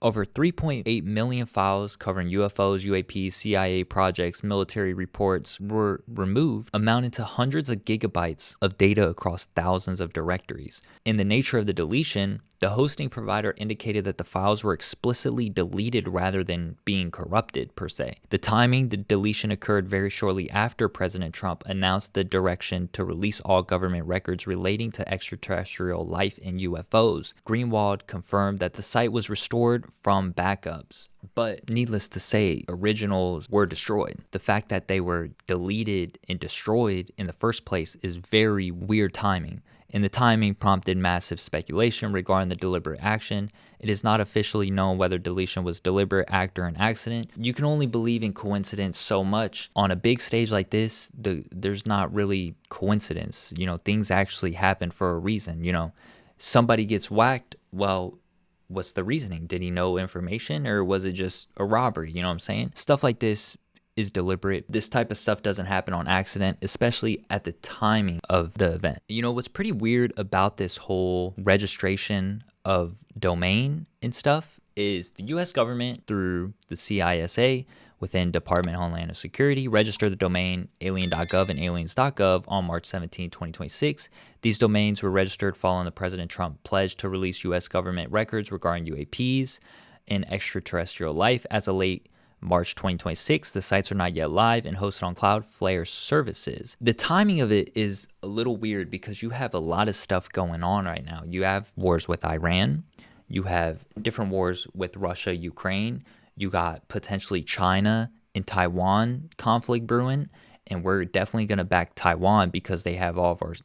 Over 3.8 million files covering UFOs, UAPs, CIA projects, military reports were removed, amounting to hundreds of gigabytes of data across thousands of directories. In the nature of the deletion, the hosting provider indicated that the files were explicitly deleted rather than being corrupted, per se. The timing, the deletion occurred very shortly after President Trump announced the direction to release all government records relating to extraterrestrial life and UFOs. Greenwald confirmed that the site was restored from backups. But needless to say, originals were destroyed. The fact that they were deleted and destroyed in the first place is very weird timing. And the timing prompted massive speculation regarding the deliberate action. It is not officially known whether deletion was deliberate act or an accident. You can only believe in coincidence so much. On a big stage like this, there's not really coincidence. Things actually happen for a reason. Somebody gets whacked. Well, what's the reasoning? Did he know information, or was it just a robbery? You know what I'm saying? Stuff like this is deliberate. This type of stuff doesn't happen on accident, especially at the timing of the event. What's pretty weird about this whole registration of domain and stuff is the US government, through the CISA within Department of Homeland Security, registered the domain alien.gov and aliens.gov on March 17, 2026. These domains were registered following the President Trump pledge to release US government records regarding UAPs and extraterrestrial life. As of late March 2026, the sites are not yet live and hosted on Cloudflare services. The timing of it is a little weird because you have a lot of stuff going on right now. You have wars with Iran. You have different wars with Russia, Ukraine. You got potentially China and Taiwan conflict brewing. And we're definitely going to back Taiwan because they have all of our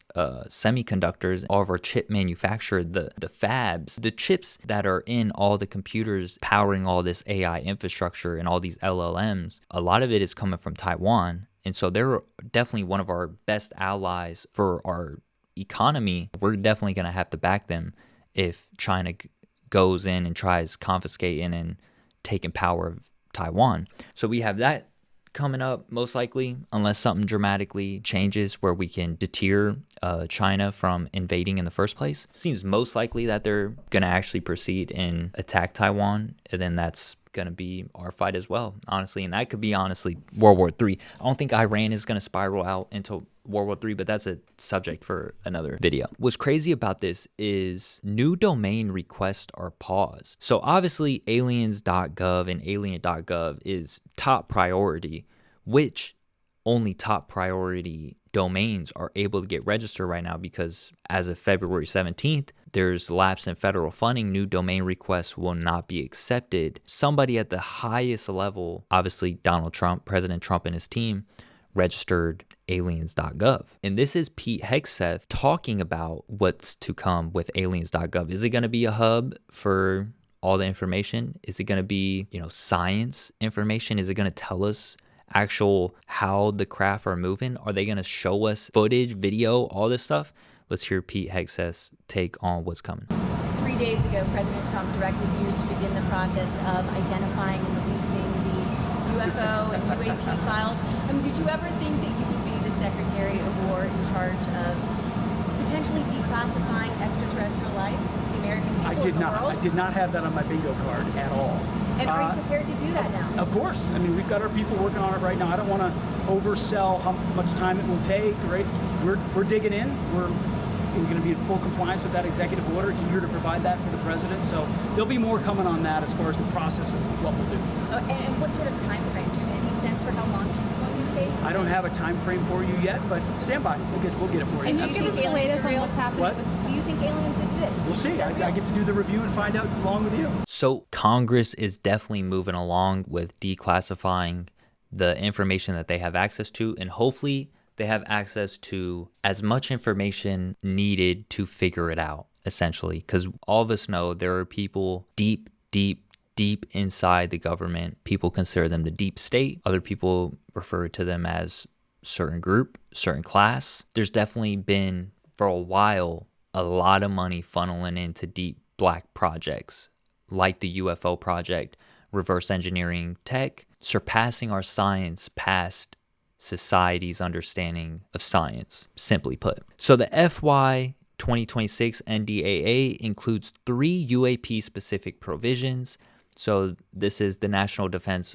semiconductors, all of our chip manufacturer, the fabs, the chips that are in all the computers powering all this AI infrastructure and all these LLMs. A lot of it is coming from Taiwan. And so they're definitely one of our best allies for our economy. We're definitely going to have to back them if China goes in and tries confiscating and taking power of Taiwan. So we have that coming up, most likely, unless something dramatically changes where we can deter China from invading in the first place. Seems most likely that they're going to actually proceed and attack Taiwan, and then that's going to be our fight as well, honestly. And that could be, honestly, World War III. I don't think Iran is going to spiral out into World War III, but that's a subject for another video. What's crazy about this is new domain requests are paused. So obviously aliens.gov and alien.gov is top priority, which only top priority domains are able to get registered right now because as of February 17th, there's lapse in federal funding. New domain requests will not be accepted. Somebody at the highest level, obviously Donald Trump, President Trump and his team, registered aliens.gov. And this is Pete Hegseth talking about what's to come with aliens.gov. Is it going to be a hub for all the information? Is it going to be, science information? Is it going to tell us actual how the craft are moving? Are they going to show us footage, video, all this stuff? Let's hear Pete Hegseth's take on what's coming. 3 days ago, President Trump directed you to begin the process of identifying and releasing the UFO and UAP files. Did you ever think that you would be the Secretary of War in charge of potentially declassifying extraterrestrial life to the American people? I did not. I did not have that on my bingo card at all. And are you prepared to do that now? Of course. We've got our people working on it right now. I don't want to oversell how much time it will take, right? We're digging in. We're going to be in full compliance with that executive order, eager to provide that for the president. So there'll be more coming on that as far as the process of what we'll do. And what sort of time frame? Do you have any sense for how long this is going to take? I don't have a time frame for you yet, but stand by. We'll get it for you. And do you think aliens are real? What's happening? What? Do you think aliens exist? We'll see. I get to do the review and find out along with you. So Congress is definitely moving along with declassifying the information that they have access to, and hopefully they have access to as much information needed to figure it out, essentially. Because all of us know there are people deep inside the government. People consider them the deep state. Other people refer to them as certain group, certain class. There's definitely been, for a while, a lot of money funneling into deep black projects like the UFO project, reverse engineering tech, surpassing our science past society's understanding of science, simply put. So the FY 2026 NDAA includes 3 UAP-specific provisions. So this is the National Defense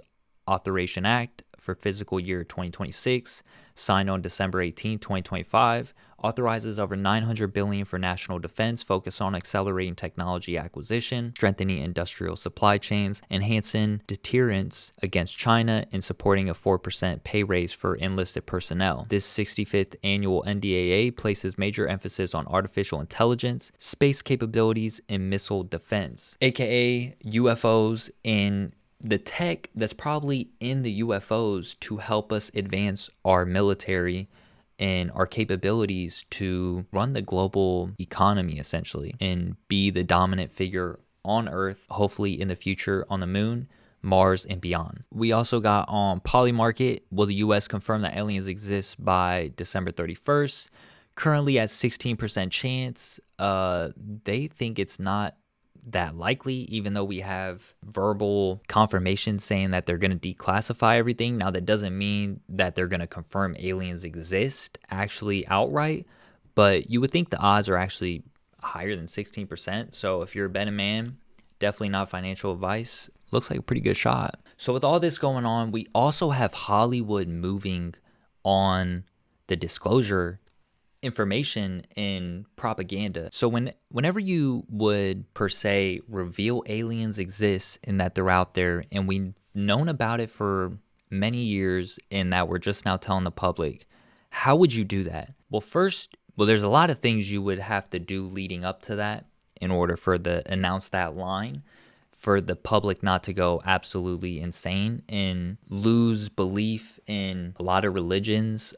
Authorization Act for fiscal year 2026, signed on December 18, 2025, authorizes over $900 billion for national defense, focused on accelerating technology acquisition, strengthening industrial supply chains, enhancing deterrence against China, and supporting a 4% pay raise for enlisted personnel. This 65th annual NDAA places major emphasis on artificial intelligence, space capabilities, and missile defense, aka UFOs, and the tech that's probably in the UFOs to help us advance our military and our capabilities to run the global economy, essentially, and be the dominant figure on Earth, hopefully in the future on the moon, Mars, and beyond. We also got on Polymarket, will the US confirm that aliens exist by December 31st? Currently at 16% chance. They think it's not that likely, even though we have verbal confirmation saying that they're going to declassify everything. Now, that doesn't mean that they're going to confirm aliens exist actually outright, but you would think the odds are actually higher than 16%. So if you're a betting man, definitely not financial advice. Looks like a pretty good shot. So with all this going on, we also have Hollywood moving on the disclosure information and propaganda. So whenever you would per se reveal aliens exist and that they're out there, and we've known about it for many years and that we're just now telling the public, how would you do that? Well, there's a lot of things you would have to do leading up to that in order for announce that line, for the public not to go absolutely insane and lose belief in a lot of religions.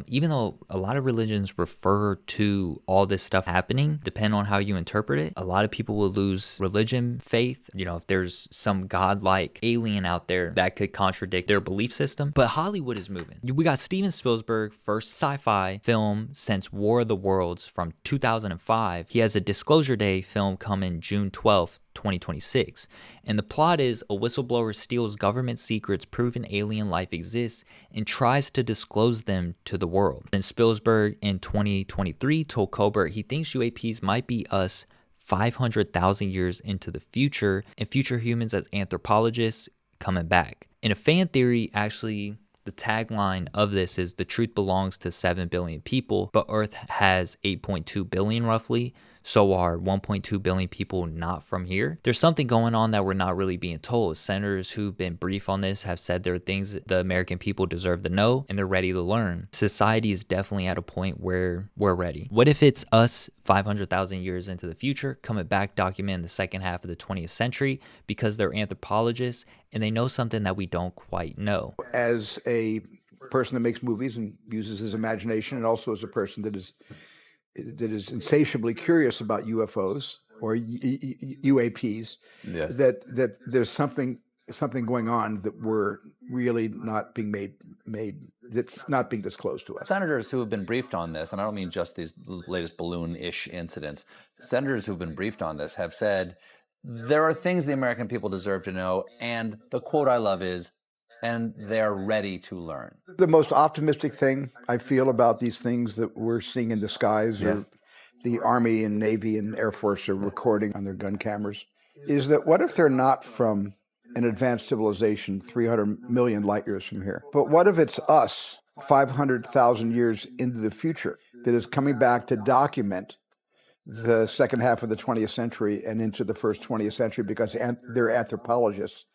Even though a lot of religions refer to all this stuff happening, depending on how you interpret it, a lot of people will lose religion, faith, if there's some godlike alien out there that could contradict their belief system. But Hollywood is moving. We got Steven Spielberg, first sci-fi film since War of the Worlds from 2005. He has a Disclosure Day film coming June 12th, 2026. And the plot is a whistleblower steals government secrets proving alien life exists and tries to disclose them to the world. And Spielberg in 2023 told Colbert he thinks UAPs might be us 500,000 years into the future, and future humans as anthropologists coming back. In a fan theory, actually, the tagline of this is the truth belongs to 7 billion people, but Earth has 8.2 billion roughly. So are 1.2 billion people not from here? There's something going on that we're not really being told. Senators who've been briefed on this have said there are things the American people deserve to know, and they're ready to learn. Society is definitely at a point where we're ready. What if it's us 500,000 years into the future, coming back documenting the second half of the 20th century because they're anthropologists and they know something that we don't quite know? As a person that makes movies and uses his imagination, and also as a person that is insatiably curious about UFOs or UAPs, Yes. that there's something going on that we're really not being made that's not being disclosed to us. Senators who have been briefed on this, and I don't mean just these latest balloon-ish incidents, senators who've been briefed on this have said, there are things the American people deserve to know, and the quote I love is, and they're ready to learn. The most optimistic thing I feel about these things that we're seeing in the skies, or the Army and Navy and Air Force are recording on their gun cameras, is that what if they're not from an advanced civilization 300 million light years from here? But what if it's us 500,000 years into the future that is coming back to document the second half of the 20th century and into the first 20th century because they're anthropologists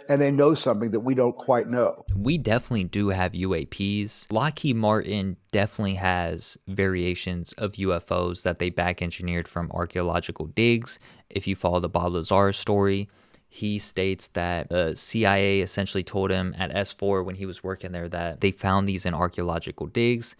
and they know something that we don't quite know? We definitely do have UAPs. Lockheed Martin definitely has variations of UFOs that they back engineered from archaeological digs. If you follow the Bob Lazar story, he states that the CIA essentially told him at S4 when he was working there that they found these in archaeological digs.